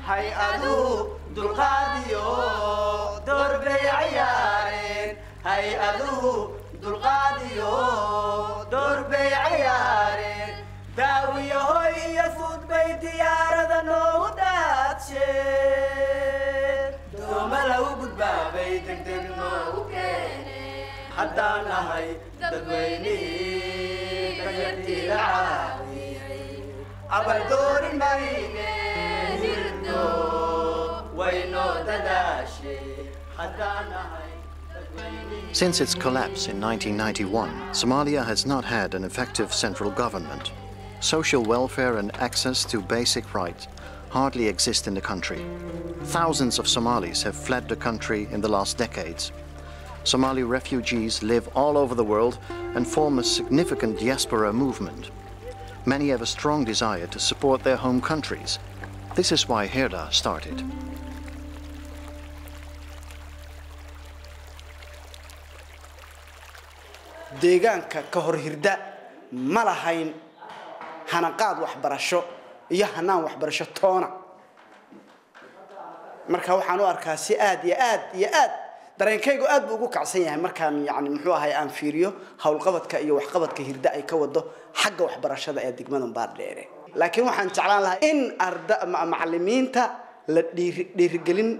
hay-aduhu dulqaadiyo door bay ciyaareen hay-aduhu dulqaadiyo door bay ciyaareen daawiyo hoy iyo fuud bay diyaarada noogu daadsheen dooma lagu gudbaabay degdeg noogu keeneen haddaan nahay dadweynihii dayartiila caawiyey abal doori mayne hirdo waynoo dadaashay haddaan nahay. Since its collapse in 1991, Somalia has not had an effective central government. Social welfare and access to basic rights hardly exist in the country. Thousands of Somalis have fled the country in the last decades. Somali refugees live all over the world and form a significant diaspora movement. Many have a strong desire to support their home countries. This is why Herda started. deegaanka ka hor hirda ma lahayn hanaqaad waxbarasho iyo hanaan waxbarasho toona marka waxaan u arkaa si aad iyo aad dareenkaygu aad buu ugu kacsan yahay markaan yani muxuu ahay aan fiiriyo hawlqabadka iyo waxqabadka hirda ay ka wado xagga waxbarashada ee degmada Baardheere laakiin waxaan jeclaan lahaa in macallimiinta la dhiirigelin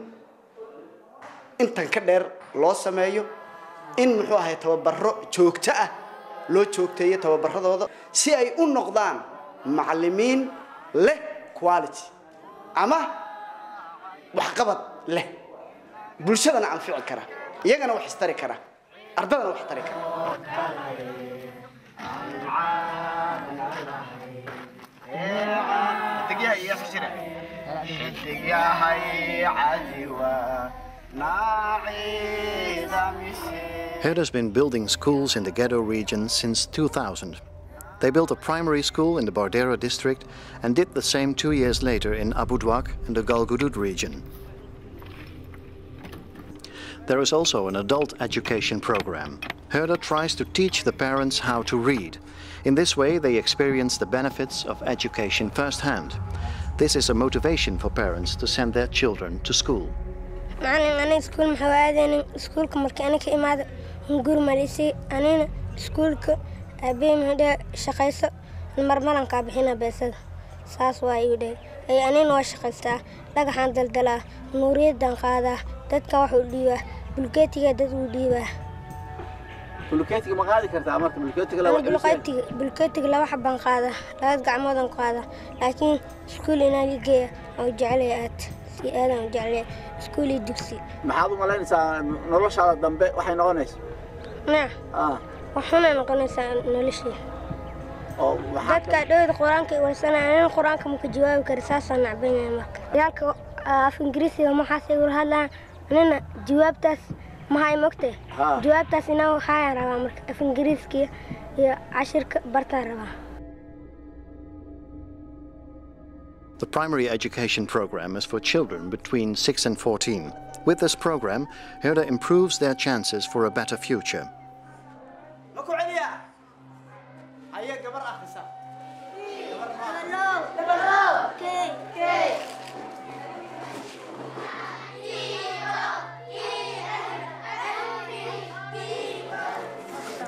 intan ka dheer loo sameeyo in muxuu ahay tababaro joogto ah loo joogteeyo tababaradooda si ay u noqdaan macallimiin leh quality ama waxqabad leh bulshadana anfici kara iyagana wax istari kara ardadana wax tari kara Herda's been building schools in the Ghetto region since 2000. They built a primary school in the Bardera district and did the same 2 years later in Abu Dwak in the Galgudud region. There is also an adult education program. Herda tries to teach the parents how to read. In this way, they experience the benefits of education firsthand. This is a motivation for parents to send their children to school. أنا سكول محوادين سكول كمركاني كإمادة نقول ماليسي أنا سكول كأبي مهدا شقيسة المرمرة كابحنا بس ساس وايودي أي أنا نواش شقيسة لقى حند الدلا نوريد دان قاده دتك واحد ديوه بلوكيتي دت وديوه بلوكيتي ما قاعد كرت عمرت بلوكيتي لا بلوكيتي لا واحد بان قاده لا قعمودن قاده لكن سكول أنا لقيه أو جعليات أنا جعلي سكولي دكسي. محاضر مالين سان نروش على الدنباء وحين نغنيش. نعم. وحنا نغنيش نلشي. ذاتك دوي القرآن كي ورسنا أنا القرآن كم كجواب كرساسا نعبين مك. يالك في إنجليزي وما حاسي يقول هلا أنا جواب تاس ما هاي مكتة. جواب تاس إنه هاي روا مك في إنجليزي كي هي 10 برتا روا. The primary education program is for children between 6 and 14. With this program, Herda improves their chances for a better future.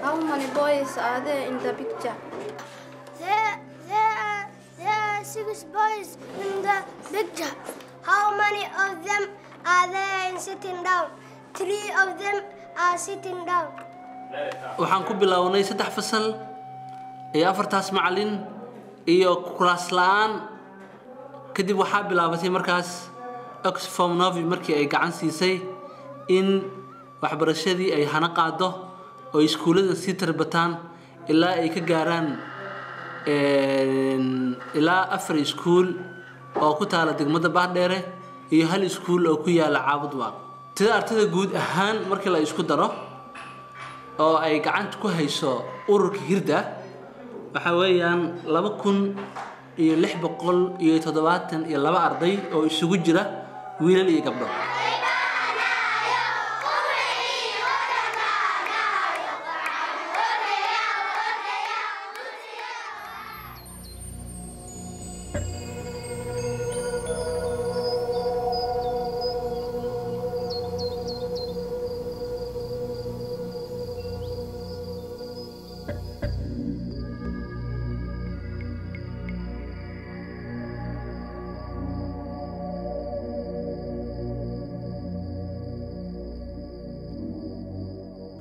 How many boys are there in the picture? There are 6 boys in the picture. How many of them are there sitting down? 3 of them are sitting down. waxaan ku bilownay 3 fasal iyo 4taas macallin iyo kuraas la'aan kadib waxaa bilaabatay markaas Oxfam Novi markii ay gacan siisay in waxbarashadii ay hana qaado oo iskuulada si tarbataan ilaa ay ka gaaraan ilaa 4 iskuul oo ku taala degmada Baardheere iyo 1 iskuul oo ku yaala Abu Dwak. Sida ardayda guud ahaan markii la isku daro oo ay gacanta ku hayso ururka Hirda waxa weeyaan 2672 arday oo isugu jira wiilal iyo gabdho.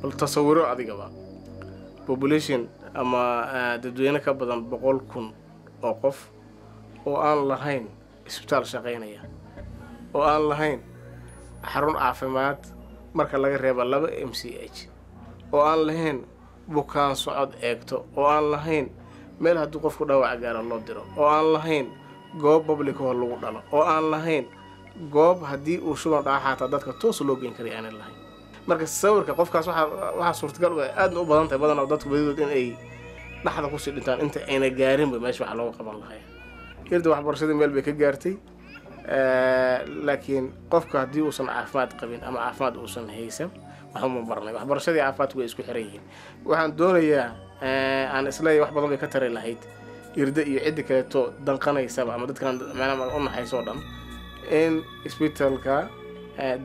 التصوير أديك بقى population أما ددوينا كبدن 100,000 أوقف وآن لهين إسبتال شقينية وآن لهين حرون عافمات مركز لقى ريبا لبا MCH وآن لهين بوكان صعود إيكتو وآن لهين meel hadduu qofku dhaawac gaaro loo diro oo aan lahayn goob public oo lagu dhalo oo aan lahayn goob haddii uu shuban dhaaxaata dadka toos loo geyn karo aan lahayn marka sawirka qofkaas waxa suurtagal ah aad u badan tahay badan oo dadku badidood in ay dhaxda ku sii dhintaan inta ayna gaarin ba meesha wax looga qaban lahayn irda waxbarashada meel bay ka gaartay laakiin qofka haddii uusan caafimaad qabin ama caafimaad uusan haysan waxa ma baranay waxbarashadii caafimaadku way isku xiran yihiin waxaan doonayaa aan isleeyahay wax badan bay ka tari lahayd irda iyo cid kale to danqanaysaba ama dadkan macnaha u naxayso dhan in isbitaalka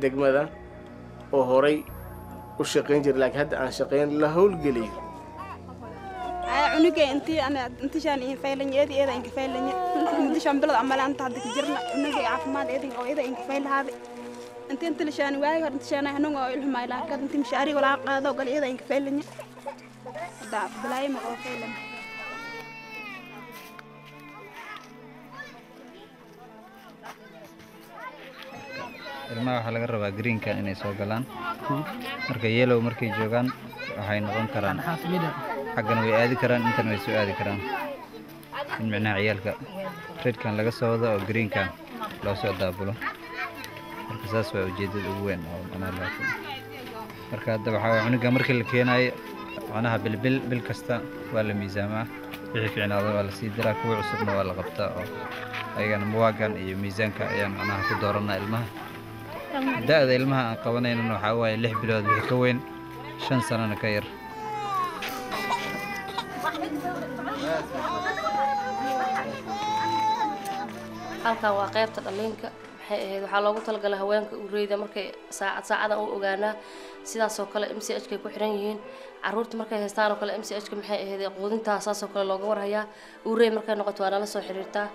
degmada oo horay u shaqeyn jiray laakiin hadda aan shaqeyn la howlgeliyo cunuga intii shan in faylanyeedi eeda in faylanye intii shan bilad amalan inta hadda jirna cunuga caafimaad eedin oo eeda in faylahaade intii la shan waay hor intii shan hanun oo ilmahay laakiin intii mishaari wala qaado gal eeda in faylanye da balaay ma oo faylan ilmaha waxa laga rabaa greenka inay soo galaan marka yellow markay joogan waxay noqon karaan xaggan way aadi karaan intan way soo aadi karaan in macnaha ciyaalka redkan laga soo wado oo greenkan loo soo daabulo marka saas waa ujeedada ugu weyn oo macnaha laakiin marka hadda waxa cunuga markii la keenayo macnaha bil kasta waa la miisaamaa wixii fiicnaada waa la sii diraa kuwa cusubna waa la qabtaa oo ayagana muwaagan iyo miisaanka ayaan macnaha ku dooranaa ilmaha da'da ilmaha aan qabanayna waxa waaye 6 bilood wixii ka weyn 5 sanana ka yar halkan waa qaybta dhalinka waxaa loogu talagalay haweenka ureyda markay saacada u ogaanaa sidaas oo kale MCH ku xiran yihiin caruurta markay haystaan oo kale MCH maxay ahayd quudinta saas oo kale looga warhayaa urey markay noqoto waa la soo xiriirtaa